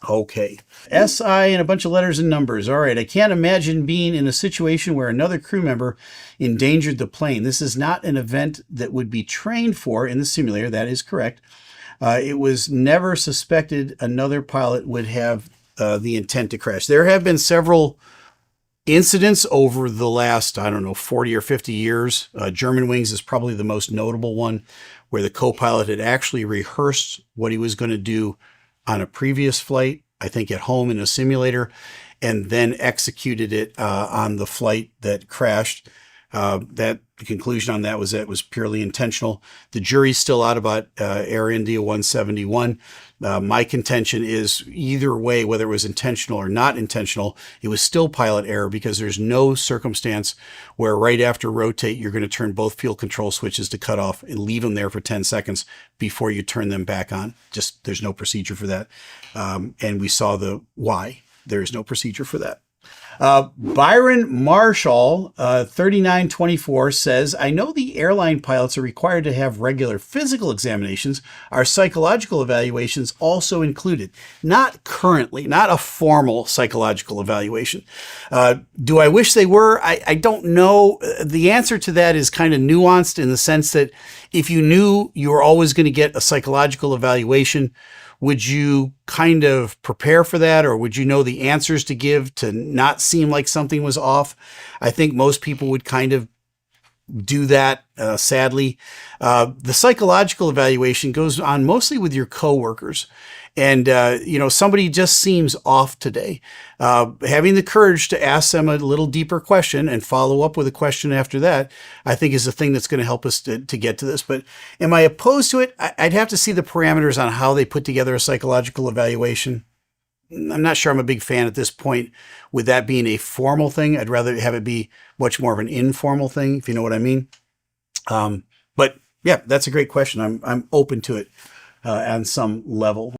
Okay. SI and a bunch of letters and numbers. All right. I can't imagine being in a situation where another crew member endangered the plane. This is not an event that would be trained for in the simulator. That is correct. It was never suspected another pilot would have the intent to crash. There have been several incidents over the last, I don't know, 40 or 50 years. Germanwings is probably the most notable one, where the co-pilot had actually rehearsed what he was going to do on a previous flight, I think at home in a simulator, and then executed it on the flight that crashed. The conclusion on that was that it was purely intentional. The jury's still out about Air India 171. My contention is either way, whether it was intentional or not intentional, it was still pilot error, because there's no circumstance where right after rotate, you're going to turn both fuel control switches to cut off and leave them there for 10 seconds before you turn them back on. Just, there's no procedure for that. And we saw the why. There is no procedure for that. Byron Marshall, 3924 says, I know the airline pilots are required to have regular physical examinations. Are psychological evaluations also included? Not currently, not a formal psychological evaluation. Do I wish they were? I don't know. The answer to that is kind of nuanced, in the sense that if you knew you were always going to get a psychological evaluation, would you kind of prepare for that, or would you know the answers to give to not seem like something was off? I think most people would kind of do that, sadly. The psychological evaluation goes on mostly with your coworkers. And, somebody just seems off today. Having the courage to ask them a little deeper question and follow up with a question after that, I think is the thing that's going to help us to get to this. But am I opposed to it? I'd have to see the parameters on how they put together a psychological evaluation. I'm not sure I'm a big fan at this point with that being a formal thing. I'd rather have it be much more of an informal thing, if you know what I mean. But yeah, that's a great question. I'm open to it on some level.